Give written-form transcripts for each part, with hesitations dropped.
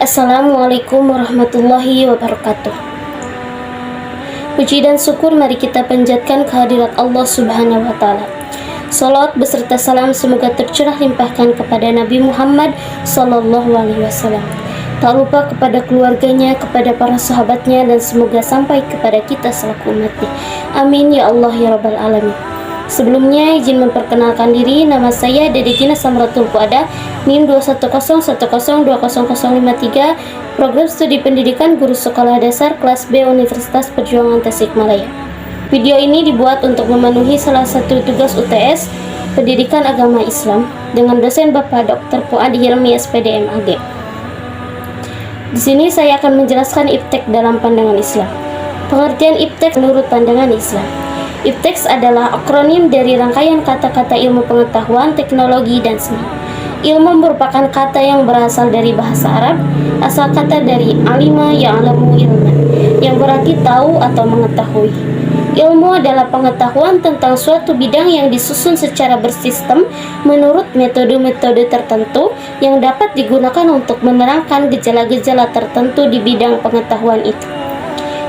Assalamualaikum warahmatullahi wabarakatuh. Puji dan syukur mari kita panjatkan kehadirat Allah Subhanahu wa Ta'ala. Salawat beserta salam semoga tercurah limpahkan kepada Nabi Muhammad Sallallahu Alaihi Wasallam. Tak lupa kepada keluarganya, kepada para sahabatnya, dan semoga sampai kepada kita selaku umatnya. Amin ya Allah ya Rabbal Alamin. Sebelumnya izin memperkenalkan diri, nama saya Dede Gina Samratul Fuada, NIM 21010200053, Program Studi Pendidikan Guru Sekolah Dasar Kelas B Universitas Perjuangan Tasikmalaya. Video ini dibuat untuk memenuhi salah satu tugas UTS Pendidikan Agama Islam dengan dosen Bapak Dr. Fuadi Hilmi SPD MAG. Di sini saya akan menjelaskan iptek dalam pandangan Islam. Pengertian iptek menurut pandangan Islam. Iptek adalah akronim dari rangkaian kata-kata ilmu pengetahuan, teknologi, dan seni. Ilmu merupakan kata yang berasal dari bahasa Arab, asal kata dari alima ya'lamu ilman, yang berarti tahu atau mengetahui. Ilmu adalah pengetahuan tentang suatu bidang yang disusun secara bersistem menurut metode-metode tertentu yang dapat digunakan untuk menerangkan gejala-gejala tertentu di bidang pengetahuan itu.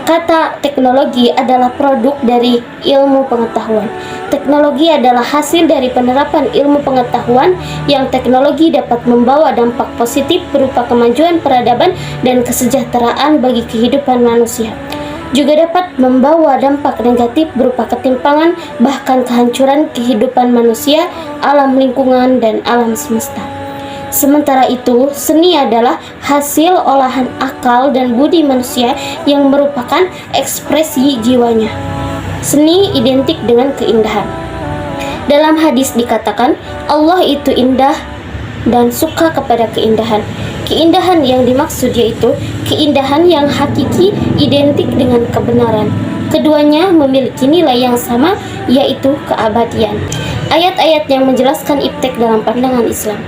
Kata teknologi adalah produk dari ilmu pengetahuan. Teknologi adalah hasil dari penerapan ilmu pengetahuan yang teknologi dapat membawa dampak positif berupa kemajuan peradaban dan kesejahteraan bagi kehidupan manusia. Juga dapat membawa dampak negatif berupa ketimpangan bahkan kehancuran kehidupan manusia, alam lingkungan, dan alam semesta. Sementara itu, seni adalah hasil olahan akal dan budi manusia yang merupakan ekspresi jiwanya. Seni identik dengan keindahan. Dalam hadis dikatakan, Allah itu indah dan suka kepada keindahan. Keindahan yang dimaksud yaitu keindahan yang hakiki identik dengan kebenaran. Keduanya memiliki nilai yang sama, yaitu keabadian. Ayat-ayat yang menjelaskan iptek dalam pandangan Islam.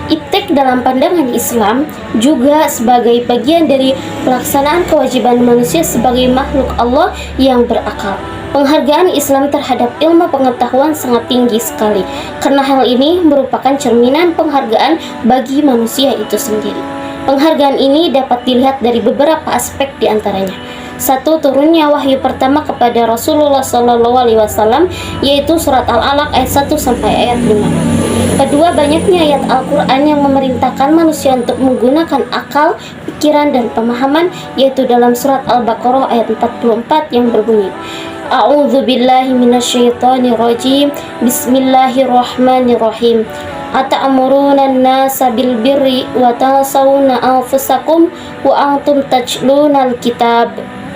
Iptek dalam pandangan Islam juga sebagai bagian dari pelaksanaan kewajiban manusia sebagai makhluk Allah yang berakal. Penghargaan Islam terhadap ilmu pengetahuan sangat tinggi sekali, karena hal ini merupakan cerminan penghargaan bagi manusia itu sendiri. Penghargaan ini dapat dilihat dari beberapa aspek diantaranya. 1. Turunnya wahyu pertama kepada Rasulullah SAW, yaitu surat Al-Alaq ayat 1 sampai ayat 5. Kedua, banyaknya ayat Al-Quran yang memerintahkan manusia untuk menggunakan akal, pikiran, dan pemahaman, yaitu dalam surat Al-Baqarah ayat 44 yang berbunyi, A'udzu billahi minasyaitonir rajim. Bismillahirrahmanirrahim. Ata'muruna an-nasa bil birri wa tansawna anfusakum wa antum tatlunal kitab.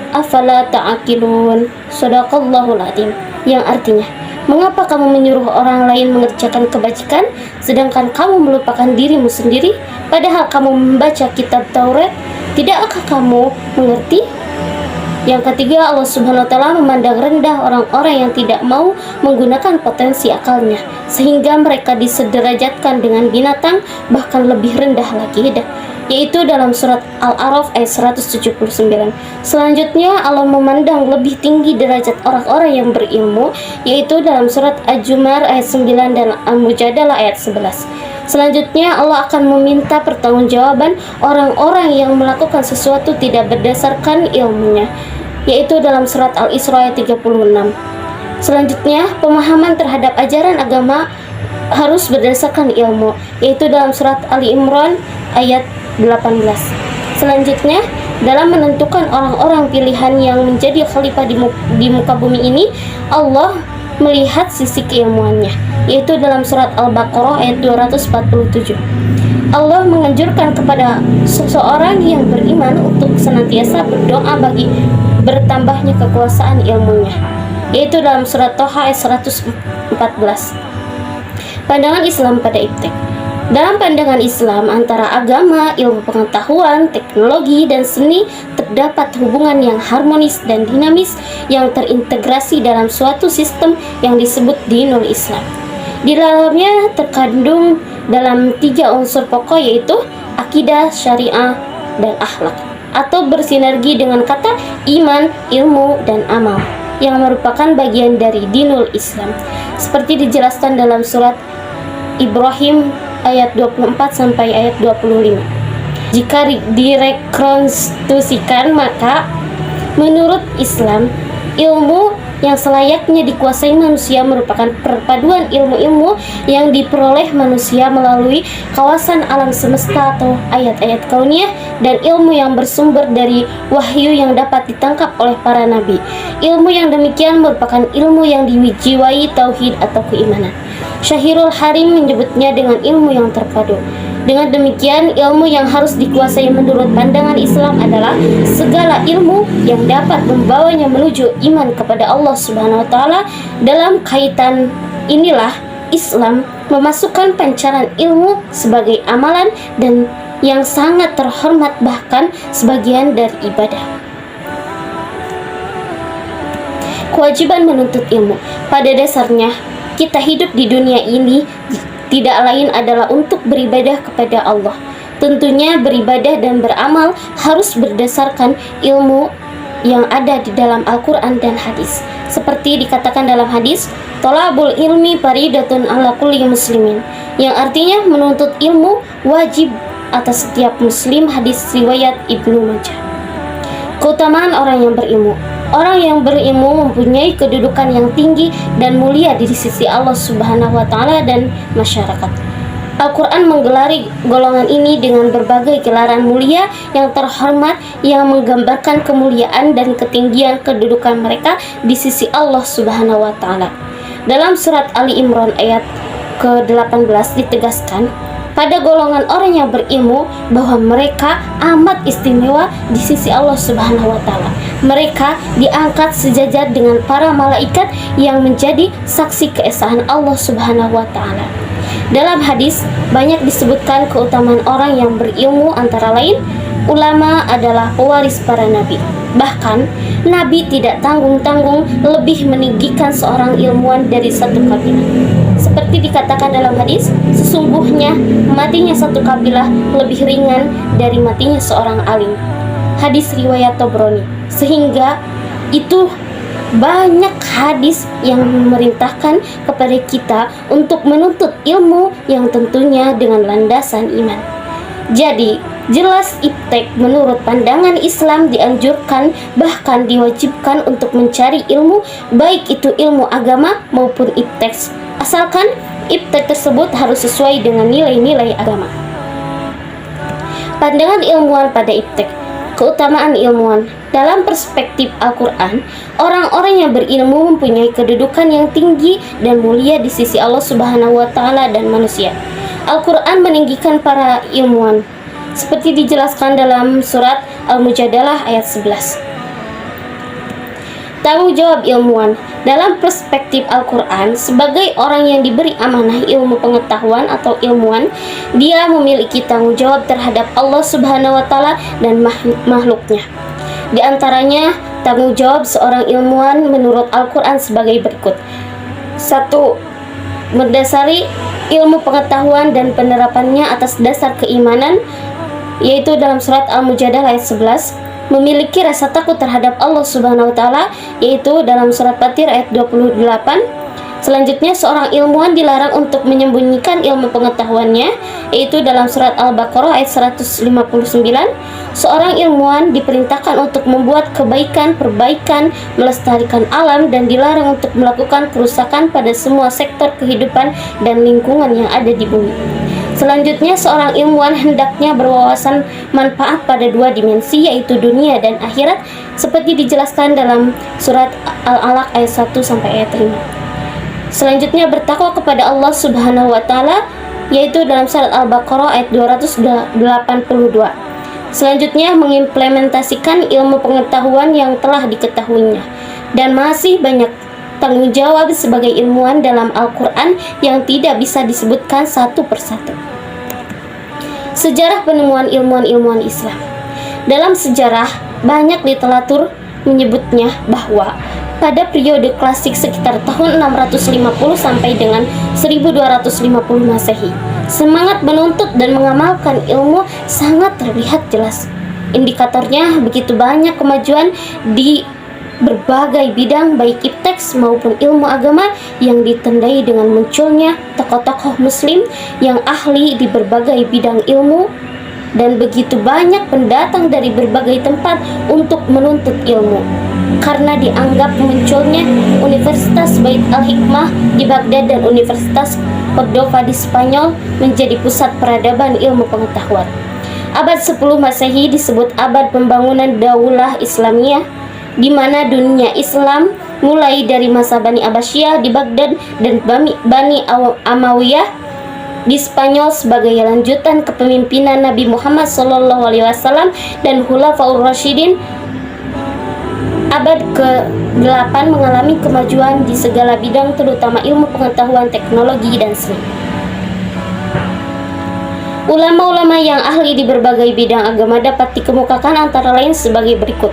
Afala ta'aqilun. Shadaqallahul adzim. Yang artinya, mengapa kamu menyuruh orang lain mengerjakan kebajikan sedangkan kamu melupakan dirimu sendiri, padahal kamu membaca kitab Taurat? Tidakkah kamu mengerti? Yang ketiga, Allah Subhanahu wa Ta'ala memandang rendah orang-orang yang tidak mau menggunakan potensi akalnya, sehingga mereka disederajatkan dengan binatang, bahkan lebih rendah lagi, yaitu dalam surat Al-A'raf ayat 179. Selanjutnya, Allah memandang lebih tinggi derajat orang-orang yang berilmu, yaitu dalam surat Al-Jumar ayat 9 dan Al-Mujadalah ayat 11. Selanjutnya, Allah akan meminta pertanggungjawaban orang-orang yang melakukan sesuatu tidak berdasarkan ilmunya, yaitu dalam surat Al-Isra ayat 36. Selanjutnya, pemahaman terhadap ajaran agama harus berdasarkan ilmu, yaitu dalam surat Ali Imran ayat 18. Selanjutnya, dalam menentukan orang-orang pilihan yang menjadi khalifah di muka bumi ini, Allah melihat sisi keilmuannya, yaitu dalam surat Al-Baqarah ayat 247. Allah menganjurkan kepada seseorang yang beriman untuk senantiasa berdoa bagi bertambahnya kekuasaan ilmunya, yaitu dalam surat Thaha ayat 114. Pandangan Islam pada iptek. Dalam pandangan Islam, antara agama, ilmu pengetahuan, teknologi, dan seni terdapat hubungan yang harmonis dan dinamis yang terintegrasi dalam suatu sistem yang disebut dinul Islam. Di dalamnya terkandung dalam 3 unsur pokok, yaitu akidah, syariah, dan akhlak, atau bersinergi dengan kata iman, ilmu, dan amal, yang merupakan bagian dari dinul Islam, seperti dijelaskan dalam surat Ibrahim ayat 24 sampai ayat 25. Jika direkonstruksikan, maka menurut Islam, ilmu yang selayaknya dikuasai manusia merupakan perpaduan ilmu-ilmu yang diperoleh manusia melalui kawasan alam semesta atau ayat-ayat kauniyah, dan ilmu yang bersumber dari wahyu yang dapat ditangkap oleh para nabi. Ilmu yang demikian merupakan ilmu yang dijiwai tauhid atau keimanan. Syahirul Harim menyebutnya dengan ilmu yang terpadu. Dengan demikian, ilmu yang harus dikuasai menurut pandangan Islam adalah segala ilmu yang dapat membawanya menuju iman kepada Allah Subhanahu wa taala. Dalam kaitan inilah Islam memasukkan pancaran ilmu sebagai amalan dan yang sangat terhormat, bahkan sebagian dari ibadah. Kewajiban menuntut ilmu. Pada dasarnya, kita hidup di dunia ini tidak lain adalah untuk beribadah kepada Allah. Tentunya beribadah dan beramal harus berdasarkan ilmu yang ada di dalam Al-Quran dan hadis. Seperti dikatakan dalam hadis, "Thalabul ilmi faridatun ala kulli muslimin", yang artinya menuntut ilmu wajib atas setiap muslim. Hadis riwayat Ibnu Majah. Keutamaan orang yang berilmu. Orang yang berilmu mempunyai kedudukan yang tinggi dan mulia di sisi Allah Subhanahu wa taala dan masyarakat. Al-Quran menggelari golongan ini dengan berbagai gelaran mulia yang terhormat yang menggambarkan kemuliaan dan ketinggian kedudukan mereka di sisi Allah Subhanahu wa taala. Dalam surat Ali Imran ayat ke-18 ditegaskan pada golongan orang yang berilmu bahwa mereka amat istimewa di sisi Allah Subhanahu wa taala. Mereka diangkat sejajar dengan para malaikat yang menjadi saksi keesaan Allah Subhanahu wa taala. Dalam hadis banyak disebutkan keutamaan orang yang berilmu, antara lain ulama adalah pewaris para nabi. Bahkan nabi tidak tanggung-tanggung lebih meninggikan seorang ilmuwan dari satu kabilah. Seperti dikatakan dalam hadis, sesungguhnya matinya satu kabilah lebih ringan dari matinya seorang alim. Hadis riwayat Tabrani. Sehingga itu banyak hadis yang memerintahkan kepada kita untuk menuntut ilmu yang tentunya dengan landasan iman. Jadi, jelas iptek menurut pandangan Islam dianjurkan, bahkan diwajibkan untuk mencari ilmu, baik itu ilmu agama maupun iptek, asalkan iptek tersebut harus sesuai dengan nilai-nilai agama. Pandangan ilmuwan pada iptek. Keutamaan ilmuwan. Dalam perspektif Al-Quran, orang-orang yang berilmu mempunyai kedudukan yang tinggi dan mulia di sisi Allah Subhanahu wa taala dan manusia. Al-Quran meninggikan para ilmuwan seperti dijelaskan dalam surat Al-Mujadalah ayat 11. Tanggung jawab ilmuwan. Dalam perspektif Al-Quran, sebagai orang yang diberi amanah ilmu pengetahuan atau ilmuwan, dia memiliki tanggung jawab terhadap Allah Subhanahu wa taala dan makhluknya. Di antaranya, tanggung jawab seorang ilmuwan menurut Al-Quran sebagai berikut. 1. Mendasari ilmu pengetahuan dan penerapannya atas dasar keimanan, yaitu dalam surat Al-Mujadalah ayat 11. Memiliki rasa takut terhadap Allah Subhanahu wa taala, yaitu dalam surat Fatir ayat 28. Selanjutnya, seorang ilmuwan dilarang untuk menyembunyikan ilmu pengetahuannya, yaitu dalam surat Al-Baqarah ayat 159. Seorang ilmuwan diperintahkan untuk membuat perbaikan, melestarikan alam, dan dilarang untuk melakukan kerusakan pada semua sektor kehidupan dan lingkungan yang ada di bumi. Selanjutnya, seorang ilmuwan hendaknya berwawasan manfaat pada dua dimensi, yaitu dunia dan akhirat, seperti dijelaskan dalam surat Al-Alaq ayat 1 sampai ayat 5. Selanjutnya, bertakwa kepada Allah Subhanahu wa taala, yaitu dalam surat Al-Baqarah ayat 282. Selanjutnya, mengimplementasikan ilmu pengetahuan yang telah diketahuinya. Dan masih banyak tanggung jawab sebagai ilmuwan dalam Al-Quran yang tidak bisa disebutkan satu persatu. Sejarah penemuan ilmuwan-ilmuwan Islam. Dalam sejarah, banyak literatur menyebutnya bahwa pada periode klasik sekitar tahun 650 sampai dengan 1250 Masehi, semangat menuntut dan mengamalkan ilmu sangat terlihat jelas. Indikatornya begitu banyak kemajuan di berbagai bidang, baik ipteks maupun ilmu agama, yang ditandai dengan munculnya tokoh-tokoh muslim yang ahli di berbagai bidang ilmu dan begitu banyak pendatang dari berbagai tempat untuk menuntut ilmu. Karena dianggap munculnya Universitas Bait Al-Hikmah di Baghdad dan Universitas Cordova di Spanyol menjadi pusat peradaban ilmu pengetahuan. Abad 10 Masehi disebut abad pembangunan Daulah Islamiyah, di mana dunia Islam mulai dari masa Bani Abbasiyah di Baghdad dan Bani Amawiyah di Spanyol sebagai lanjutan kepemimpinan Nabi Muhammad SAW dan Khulafaur Rasyidin. Abad ke-8 mengalami kemajuan di segala bidang, terutama ilmu pengetahuan, teknologi, dan seni. Ulama-ulama yang ahli di berbagai bidang agama dapat dikemukakan antara lain sebagai berikut.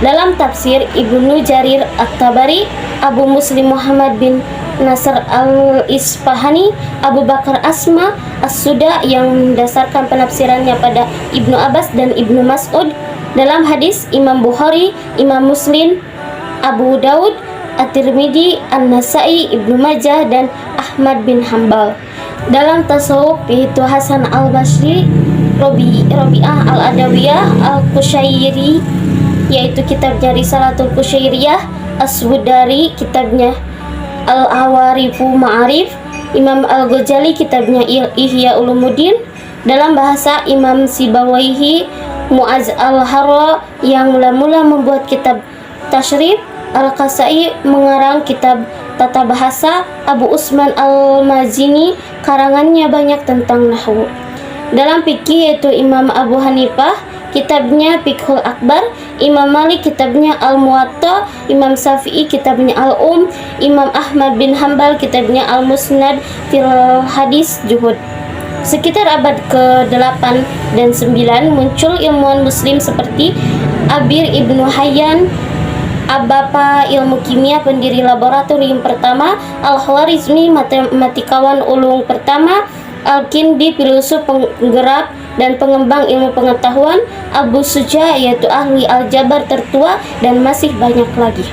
Dalam tafsir, Ibnu Jarir At-Tabari, Abu Muslim Muhammad bin Nasr Al-Isfahani, Abu Bakar Asma As-Suda yang mendasarkan penafsirannya pada Ibnu Abbas dan Ibnu Mas'ud. Dalam hadis, Imam Bukhari, Imam Muslim, Abu Daud, At-Tirmidzi, An-Nasai, Ibnu Majah, dan Ahmad bin Hambal. Dalam tasawuf, yaitu Hasan Al-Basri, Rabi'ah Al-Adawiyah, Al-Qushairi, yaitu kitabnya Risalatul Qushairiyah, As-Sudari, kitabnya Al-Awarifu Ma'arif, Imam Al-Ghazali, kitabnya Ihya Ulumuddin. Dalam bahasa, Imam Sibawaihi, Mu'az Al-Harra yang mula-mula membuat kitab Tashrif, Al-Kasai mengarang kitab Tata Bahasa, Abu Usman Al-Mazini karangannya banyak tentang nahwu. Dalam fikih, yaitu Imam Abu Hanifah, kitabnya Fiqhul Akbar, Imam Malik, kitabnya Al-Muwatta, Imam Syafi'i, kitabnya Al-Um, Imam Ahmad bin Hambal, kitabnya Al-Musnad fil Hadis Juhud. Sekitar abad ke-8 dan 9 muncul ilmuwan muslim seperti Abir Ibnu Hayyan, Bapa ilmu kimia, pendiri laboratorium pertama, Al-Khwarizmi, matematikawan ulung pertama, Al-Kindi, filsuf penggerak dan pengembang ilmu pengetahuan, Abu Suja, yaitu ahli aljabar tertua, dan masih banyak lagi.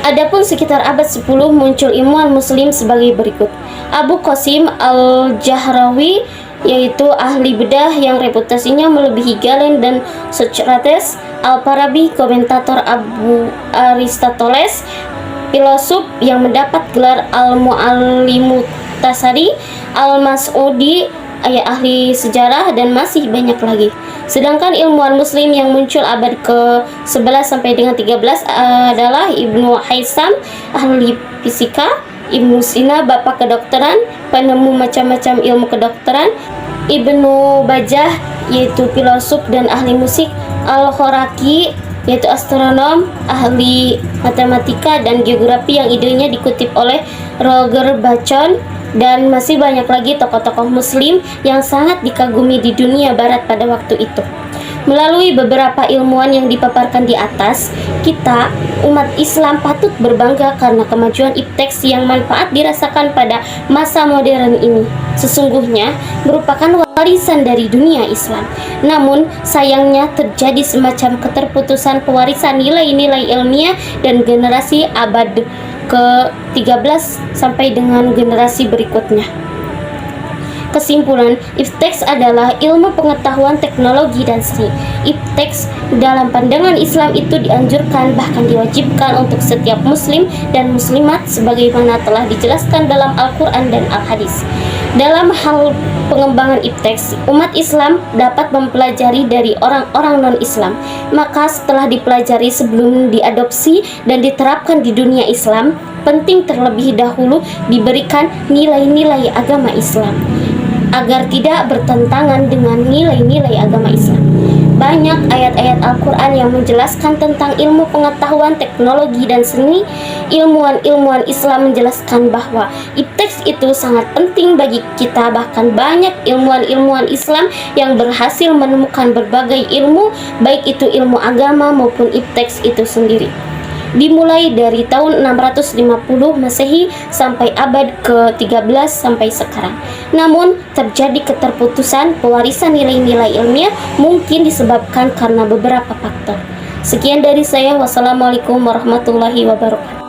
Adapun sekitar abad 10 muncul ilmuwan muslim sebagai berikut. Abu Qasim Al-Jahrawi, yaitu ahli bedah yang reputasinya melebihi Galen dan Socrates. Al-Farabi, komentator Abu Aristoteles, filosof yang mendapat gelar Al-Mu'allimu Tasari. Al-Mas'udi, ahli sejarah, dan masih banyak lagi. Sedangkan ilmuwan muslim yang muncul abad ke-11 sampai dengan 13 adalah Ibnu Haisam, ahli fisika, Ibnu Sina, bapak kedokteran, penemu macam-macam ilmu kedokteran, Ibnu Bajah, yaitu filosof dan ahli musik, Al-Khoraki, yaitu astronom, ahli matematika dan geografi yang idenya dikutip oleh Roger Bacon, dan masih banyak lagi tokoh-tokoh muslim yang sangat dikagumi di dunia barat pada waktu itu. Melalui beberapa ilmuwan yang dipaparkan di atas, kita, umat Islam, patut berbangga karena kemajuan ipteks yang manfaat dirasakan pada masa modern ini sesungguhnya merupakan warisan dari dunia Islam. Namun, sayangnya terjadi semacam keterputusan pewarisan nilai-nilai ilmiah dan generasi abad ke-13 sampai dengan generasi berikutnya. Kesimpulan, ipteks adalah ilmu pengetahuan, teknologi, dan seni. Ipteks dalam pandangan Islam itu dianjurkan, bahkan diwajibkan untuk setiap muslim dan muslimat sebagaimana telah dijelaskan dalam Al-Quran dan Al-Hadis. Dalam hal pengembangan ipteks, umat Islam dapat mempelajari dari orang-orang non-Islam. Maka setelah dipelajari sebelum diadopsi dan diterapkan di dunia Islam, penting terlebih dahulu diberikan nilai-nilai agama Islam agar tidak bertentangan dengan nilai-nilai agama Islam. Banyak ayat-ayat Al-Quran yang menjelaskan tentang ilmu pengetahuan, teknologi, dan seni. Ilmuwan-ilmuwan Islam menjelaskan bahwa ipteks itu sangat penting bagi kita. Bahkan banyak ilmuwan-ilmuwan Islam yang berhasil menemukan berbagai ilmu, baik itu ilmu agama maupun ipteks itu sendiri. Dimulai dari tahun 650 Masehi sampai abad ke-13 sampai sekarang. Namun, terjadi keterputusan pewarisan nilai-nilai ilmiah mungkin disebabkan karena beberapa faktor. Sekian dari saya. Wassalamualaikum warahmatullahi wabarakatuh.